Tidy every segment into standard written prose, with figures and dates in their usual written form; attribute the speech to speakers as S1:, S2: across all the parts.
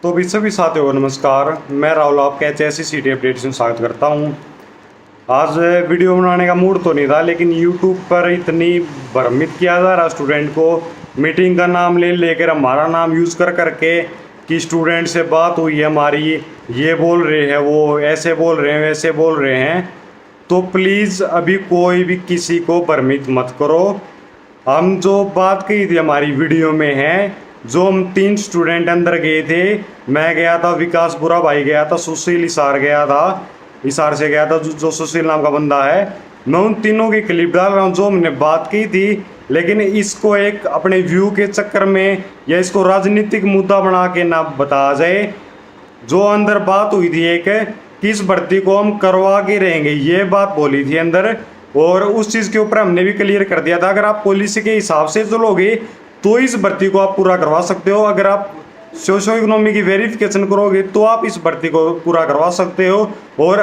S1: तो भी सभी साथियों को नमस्कार। मैं राहुल आपका HSC अपडेट्स में स्वागत करता हूं। आज वीडियो बनाने का मूड तो नहीं था, लेकिन यूट्यूब पर इतनी भ्रमित किया जा रहा स्टूडेंट को, मीटिंग का नाम ले लेकर हमारा नाम यूज़ कर करके कि स्टूडेंट से बात हुई है हमारी, ये बोल रहे हैं, वो ऐसे बोल रहे हैं, वैसे बोल रहे हैं। तो प्लीज़ अभी कोई भी किसी को भ्रमित मत करो। हम जो बात कही थी हमारी वीडियो में है, जो हम 3 स्टूडेंट अंदर गए थे, मैं गया था, विकास बुरा भाई गया था, सुशील इसार गया था, इसार से गया था जो सुशील नाम का बंदा है। मैं उन तीनों की क्लिप डाल रहा हूँ जो हमने बात की थी, लेकिन इसको एक अपने व्यू के चक्कर में या इसको राजनीतिक मुद्दा बना के ना बताया जाए। जो अंदर बात हुई थी एक, किस भर्ती को हम करवा के रहेंगे, ये बात बोली थी अंदर, और उस चीज़ के ऊपर हमने भी क्लियर कर दिया था। अगर आप पॉलिसी के हिसाब से चलोगे तो इस भर्ती को आप पूरा करवा सकते हो। अगर आप सोशो इकोनॉमी की वेरिफिकेशन करोगे तो आप इस भर्ती को पूरा करवा सकते हो। और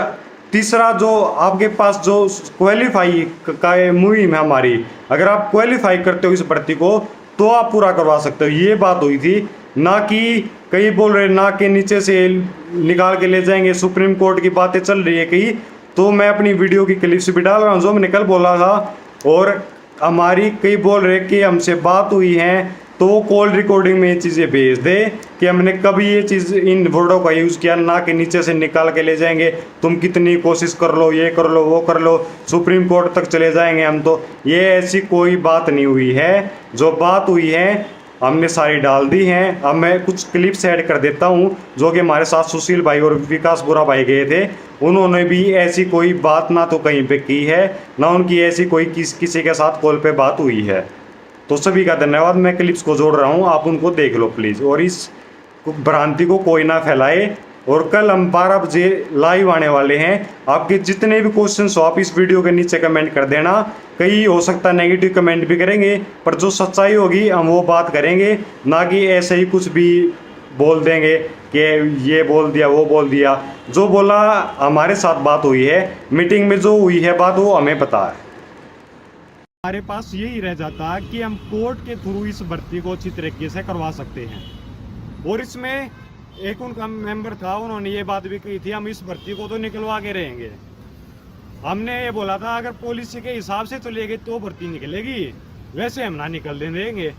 S1: तीसरा, जो आपके पास जो क्वालिफाई का मुहिम है हमारी, अगर आप क्वालिफाई करते हो इस भर्ती को तो आप पूरा करवा सकते हो, ये बात हुई थी। ना कि कई बोल रहे ना के नीचे से निकाल के ले जाएंगे, सुप्रीम कोर्ट की बातें चल रही है कहीं। तो मैं अपनी वीडियो की क्लिप्स भी डाल रहा हूँ जो मैंने कल बोला था। और हमारी कई बोल रहे कि हमसे बात हुई है, तो वो कॉल रिकॉर्डिंग में ये चीज़ें भेज दे कि हमने कभी ये चीज़ इन वर्डों का यूज़ किया, ना कि नीचे से निकाल के ले जाएंगे, तुम कितनी कोशिश कर लो, ये कर लो, वो कर लो, सुप्रीम कोर्ट तक चले जाएंगे हम। तो ये ऐसी कोई बात नहीं हुई है। जो बात हुई है हमने सारी डाल दी हैं। अब मैं कुछ क्लिप्स ऐड कर देता हूँ जो कि हमारे साथ सुशील भाई और विकास बुरा भाई गए थे। उन्होंने भी ऐसी कोई बात ना तो कहीं पे की है, ना उनकी ऐसी कोई किसी के साथ कॉल पे बात हुई है। तो सभी का धन्यवाद। मैं क्लिप्स को जोड़ रहा हूँ, आप उनको देख लो प्लीज़, और इस भ्रांति को कोई ना फैलाए। और कल हम 12 बजे लाइव आने वाले हैं। आपके जितने भी क्वेश्चंस हो आप इस वीडियो के नीचे कमेंट कर देना। कई हो सकता है नेगेटिव कमेंट भी करेंगे, पर जो सच्चाई होगी हम वो बात करेंगे, ना कि ऐसे ही कुछ भी बोल देंगे कि ये बोल दिया, वो बोल दिया। जो बोला हमारे साथ बात हुई है, मीटिंग में जो हुई है बात, वो हमें पता है। हमारे पास यही रह जाता है कि हम कोर्ट के थ्रू इस भर्ती को अच्छी तरीके से करवा सकते हैं। और इसमें एक उनका मेंबर था, उन्होंने ये बात भी कही थी, हम इस भर्ती को तो निकलवा के रहेंगे। हमने ये बोला था अगर पॉलिसी के हिसाब से चलेगी तो भर्ती निकलेगी, वैसे हम ना निकल देंगे।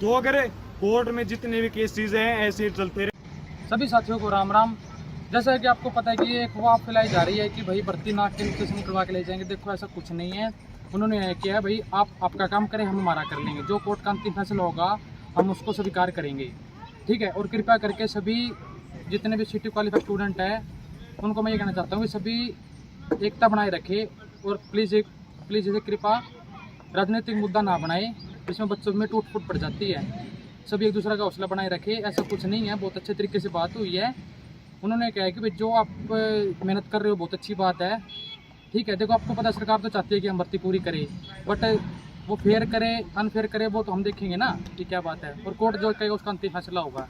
S1: तो अगर कोर्ट में जितने भी केसेस हैं ऐसे चलते रहे।
S2: सभी साथियों को राम राम। जैसा कि आपको पता है कि एक अफवाह फैलाई जा रही है कि भाई भर्ती नाक के नीचे से निकलवा के ले जाएंगे। देखो ऐसा कुछ नहीं है। उन्होंने किया है भाई आप आपका काम करें, हम हमारा कर लेंगे। जो कोर्ट का अंतिम फैसला होगा हम उसको स्वीकार करेंगे, ठीक है। और कृपया करके सभी जितने भी सिटी क्वालिफाइड स्टूडेंट हैं उनको मैं ये कहना चाहता हूँ कि सभी एकता बनाए रखें, और प्लीज़ इसे कृपया राजनीतिक मुद्दा ना बनाए जिसमें बच्चों में टूट फूट पड़ जाती है। सभी एक दूसरे का हौसला बनाए रखें। ऐसा कुछ नहीं है, बहुत अच्छे तरीके से बात हुई है। उन्होंने कहा है कि भाई जो आप मेहनत कर रहे हो बहुत अच्छी बात है, ठीक है। देखो आपको पता है सरकार तो चाहती है कि हम भर्ती पूरी करें, बट वो फेयर करे अनफेयर करे वो तो हम देखेंगे ना कि क्या बात है। और कोर्ट जो कहेगा उसका अंतिम फैसला होगा,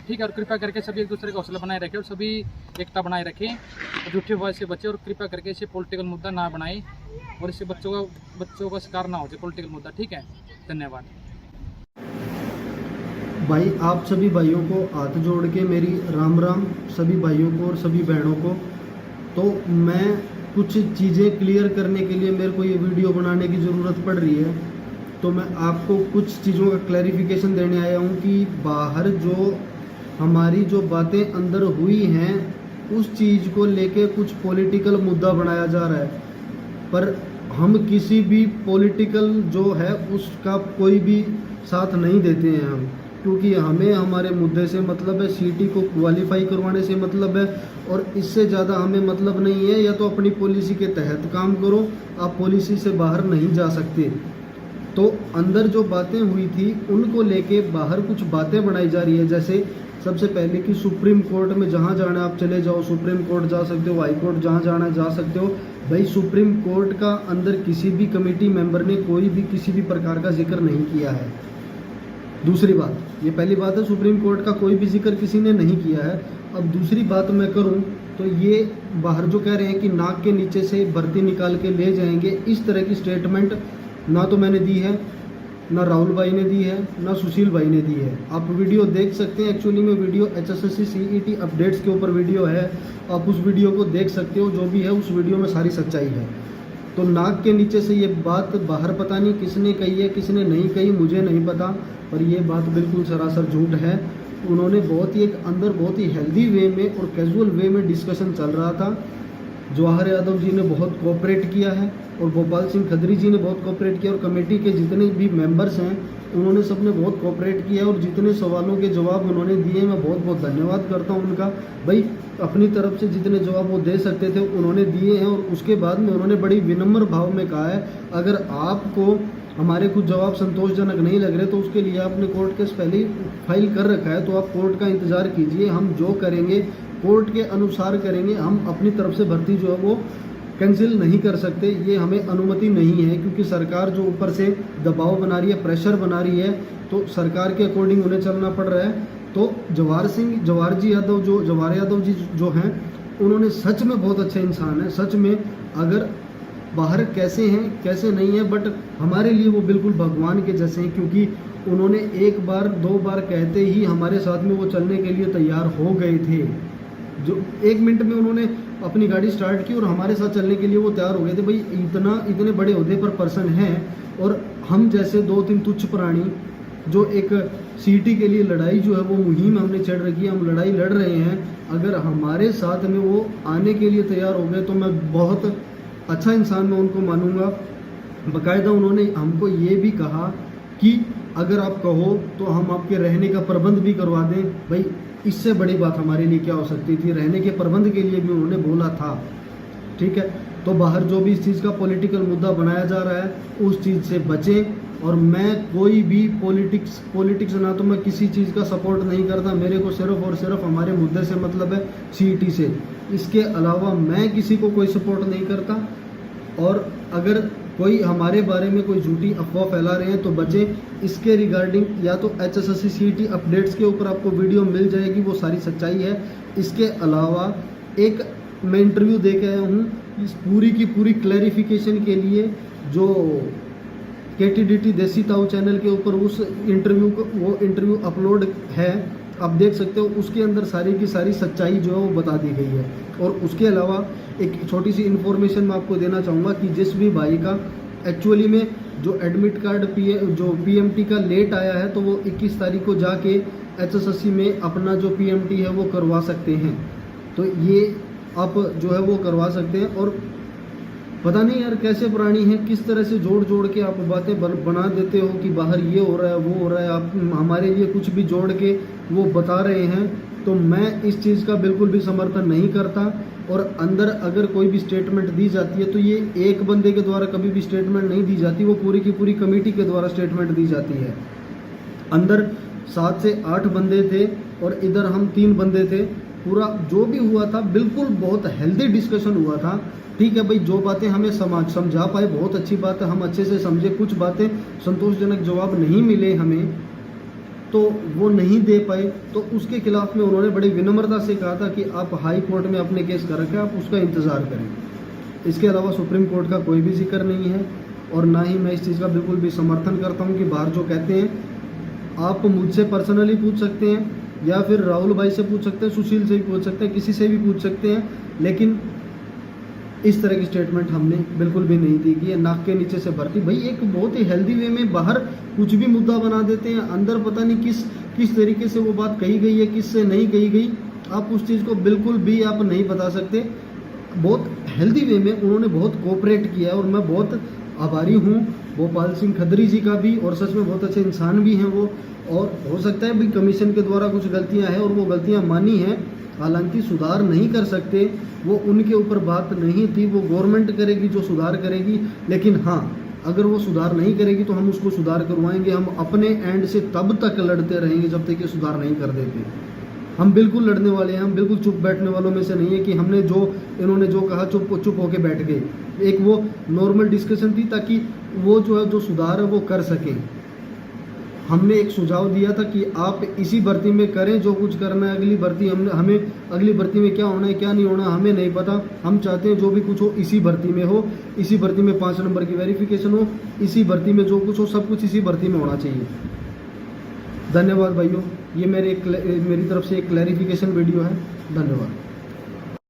S2: ठीक है। और कृपया करके सभी एक दूसरे का हौसला बनाए रखें और सभी एकता बनाए रखें और झूठे वॉइस से बचे। और कृपया करके इसे पॉलिटिकल मुद्दा ना बनाएं और इससे बच्चों का शिकार ना हो जाए पॉलिटिकल मुद्दा, ठीक है। धन्यवाद
S3: भाई। आप सभी भाइयों को हाथ जोड़ के मेरी राम राम, सभी भाइयों को और सभी बहनों को। तो मैं कुछ चीज़ें क्लियर करने के लिए मेरे को ये वीडियो बनाने की ज़रूरत पड़ रही है। तो मैं आपको कुछ चीज़ों का क्लैरिफिकेशन देने आया हूँ कि बाहर जो हमारी जो बातें अंदर हुई हैं उस चीज़ को लेके कुछ पॉलिटिकल मुद्दा बनाया जा रहा है, पर हम किसी भी पॉलिटिकल जो है उसका कोई भी साथ नहीं देते हैं हम, क्योंकि हमें हमारे मुद्दे से मतलब है, सीटी को क्वालिफाई करवाने से मतलब है, और इससे ज़्यादा हमें मतलब नहीं है। या तो अपनी पॉलिसी के तहत काम करो, आप पॉलिसी से बाहर नहीं जा सकते। तो अंदर जो बातें हुई थी उनको लेके बाहर कुछ बातें बनाई जा रही है। जैसे सबसे पहले कि सुप्रीम कोर्ट में जहाँ जाना है आप चले जाओ, सुप्रीम कोर्ट जा सकते हो, हाई कोर्ट जहाँ जाना है जा सकते हो। भाई सुप्रीम कोर्ट का अंदर किसी भी कमेटी मेंबर ने कोई भी किसी भी प्रकार का जिक्र नहीं किया है। दूसरी बात, ये पहली बात है, सुप्रीम कोर्ट का कोई भी जिक्र किसी ने नहीं किया है। अब दूसरी बात मैं करूं तो ये बाहर जो कह रहे हैं कि नाक के नीचे से भर्ती निकाल के ले जाएंगे, इस तरह की स्टेटमेंट ना तो मैंने दी है ना राहुल भाई ने दी है, ना सुशील भाई ने दी है। आप वीडियो देख सकते हैं, एक्चुअली में वीडियो HSSC CET अपडेट्स के ऊपर वीडियो है, आप उस वीडियो को देख सकते हो। जो भी है उस वीडियो में सारी सच्चाई है। तो नाक के नीचे से ये बात बाहर पता नहीं किसने कही है किसने नहीं कही, मुझे नहीं पता, पर ये बात बिल्कुल सरासर झूठ है। उन्होंने बहुत ही एक अंदर बहुत ही हेल्दी वे में और कैजुअल वे में डिस्कशन चल रहा था। जवाहर यादव जी ने बहुत कोऑपरेट किया है और गोपाल सिंह खत्री जी ने बहुत कोऑपरेट किया और कमेटी के जितने भी मेंबर्स हैं उन्होंने सबने बहुत कोऑपरेट किया और जितने सवालों के जवाब उन्होंने दिए, मैं बहुत बहुत धन्यवाद करता हूं उनका। भाई अपनी तरफ से जितने जवाब वो दे सकते थे उन्होंने दिए हैं और उसके बाद में उन्होंने बड़ी विनम्र भाव में कहा है अगर आपको हमारे कुछ जवाब संतोषजनक नहीं लग रहे तो उसके लिए आपने कोर्ट केस पहले ही फाइल कर रखा है, तो आप कोर्ट का इंतज़ार कीजिए। हम जो करेंगे कोर्ट के अनुसार करेंगे, हम अपनी तरफ से भर्ती जो है वो कैंसिल नहीं कर सकते, ये हमें अनुमति नहीं है, क्योंकि सरकार जो ऊपर से दबाव बना रही है, प्रेशर बना रही है, तो सरकार के अकॉर्डिंग उन्हें चलना पड़ रहा है। तो जवाहर यादव जी जो हैं उन्होंने सच में बहुत अच्छे इंसान हैं, सच में। अगर बाहर कैसे हैं कैसे नहीं है, बट हमारे लिए वो बिल्कुल भगवान के जैसे हैं, क्योंकि उन्होंने एक बार दो बार कहते ही हमारे साथ में वो चलने के लिए तैयार हो गए थे। जो 1 मिनट में उन्होंने अपनी गाड़ी स्टार्ट की और हमारे साथ चलने के लिए वो तैयार हो गए थे। भाई इतने बड़े ओहदे पर पर्सन हैं और हम जैसे 2-3 तुच्छ प्राणी जो एक सीटी के लिए लड़ाई जो है वो मुहिम हमने चढ़ रखी है, हम लड़ाई लड़ रहे हैं, अगर हमारे साथ में वो आने के लिए तैयार हो गए तो मैं बहुत अच्छा इंसान मैं उनको मानूंगा। बाकायदा उन्होंने हमको ये भी कहा कि अगर आप कहो तो हम आपके रहने का प्रबंध भी करवा दें। भाई इससे बड़ी बात हमारे लिए क्या हो सकती थी, रहने के प्रबंध के लिए भी उन्होंने बोला था। ठीक है, तो बाहर जो भी इस चीज़ का पॉलिटिकल मुद्दा बनाया जा रहा है उस चीज़ से बचें। और मैं कोई भी पॉलिटिक्स ना तो मैं किसी चीज़ का सपोर्ट नहीं करता, मेरे को सिर्फ और सिर्फ हमारे मुद्दे से मतलब है CET से, इसके अलावा मैं किसी को कोई सपोर्ट नहीं करता। और अगर कोई हमारे बारे में कोई झूठी अफवाह फैला रहे हैं तो बचें। इसके रिगार्डिंग या तो HSSC CET अपडेट्स के ऊपर आपको वीडियो मिल जाएगी, वो सारी सच्चाई है। इसके अलावा एक मैं इंटरव्यू दे के आया हूँ इस पूरी की पूरी क्लैरिफिकेशन के लिए, जो KTDT देसी ताऊ चैनल के ऊपर उस इंटरव्यू को वो इंटरव्यू अपलोड है, आप देख सकते हो। उसके अंदर सारी की सारी सच्चाई जो है वो बता दी गई है। और उसके अलावा एक छोटी सी इन्फॉर्मेशन मैं आपको देना चाहूँगा कि जिस भी भाई का एक्चुअली में जो एडमिट कार्ड जो PMT का लेट आया है तो वो 21 तारीख को जाके HSSC में अपना जो PMT है वो करवा सकते हैं। तो ये आप जो है वो करवा सकते हैं। और पता नहीं यार कैसे प्राणी हैं, किस तरह से जोड़ जोड़ के आप बातें बना देते हो कि बाहर ये हो रहा है वो हो रहा है, आप हमारे लिए कुछ भी जोड़ के वो बता रहे हैं। तो मैं इस चीज़ का बिल्कुल भी समर्थन नहीं करता। और अंदर अगर कोई भी स्टेटमेंट दी जाती है तो ये एक बंदे के द्वारा कभी भी स्टेटमेंट नहीं दी जाती, वो पूरी की पूरी कमेटी के द्वारा स्टेटमेंट दी जाती है। अंदर 7 से 8 बंदे थे और इधर हम 3 बंदे थे। पूरा जो भी हुआ था बिल्कुल बहुत हेल्दी डिस्कशन हुआ था। ठीक है भाई, जो बातें हमें समझा पाए बहुत अच्छी बात है, हम अच्छे से समझे। कुछ बातें संतोषजनक जवाब नहीं मिले हमें तो वो नहीं दे पाए, तो उसके खिलाफ में उन्होंने बड़ी विनम्रता से कहा था कि आप हाई कोर्ट में अपने केस कर रखे, आप उसका इंतज़ार करें। इसके अलावा सुप्रीम कोर्ट का कोई भी जिक्र नहीं है और ना ही मैं इस चीज़ का बिल्कुल भी समर्थन करता हूँ कि बाहर जो कहते हैं, आप मुझसे पर्सनली पूछ सकते हैं या फिर राहुल भाई से पूछ सकते हैं, सुशील से भी पूछ सकते हैं, किसी से भी पूछ सकते हैं, लेकिन इस तरह की स्टेटमेंट हमने बिल्कुल भी नहीं दी कि नाक के नीचे से भर्ती। भाई एक बहुत ही हेल्दी वे में बाहर कुछ भी मुद्दा बना देते हैं, अंदर पता नहीं किस तरीके से वो बात कही गई है, किस से नहीं कही गई, आप उस चीज़ को बिल्कुल भी आप नहीं बता सकते। बहुत हेल्दी वे में उन्होंने बहुत कोऑपरेट किया और मैं बहुत आभारी हूँ गोपाल सिंह खत्री जी का भी, और सच में बहुत अच्छे इंसान भी हैं वो। और हो सकता है भाई कमीशन के द्वारा कुछ गलतियाँ हैं और वो गलतियाँ मानी हैं, हालांकि सुधार नहीं कर सकते, वो उनके ऊपर बात नहीं थी, वो गवर्नमेंट करेगी जो सुधार करेगी। लेकिन हाँ, अगर वो सुधार नहीं करेगी तो हम उसको सुधार करवाएंगे। हम अपने एंड से तब तक लड़ते रहेंगे जब तक ये सुधार नहीं कर देते। हम बिल्कुल लड़ने वाले हैं, हम बिल्कुल चुप बैठने वालों में से नहीं है कि हमने इन्होंने जो कहा चुप होके बैठ गए। एक वो नॉर्मल डिस्कशन थी ताकि वो जो है जो सुधार है वो कर सकें। हमने एक सुझाव दिया था कि आप इसी भर्ती में करें जो कुछ करना है। अगली भर्ती हमें अगली भर्ती में क्या होना है क्या नहीं होना हमें नहीं पता। हम चाहते हैं जो भी कुछ हो इसी भर्ती में हो, इसी भर्ती में 5 नंबर की वेरिफिकेशन हो, इसी भर्ती में जो कुछ हो सब कुछ इसी भर्ती में होना चाहिए। धन्यवाद भाइयों, ये मेरी तरफ से एक क्लैरिफिकेशन वीडियो है। धन्यवाद।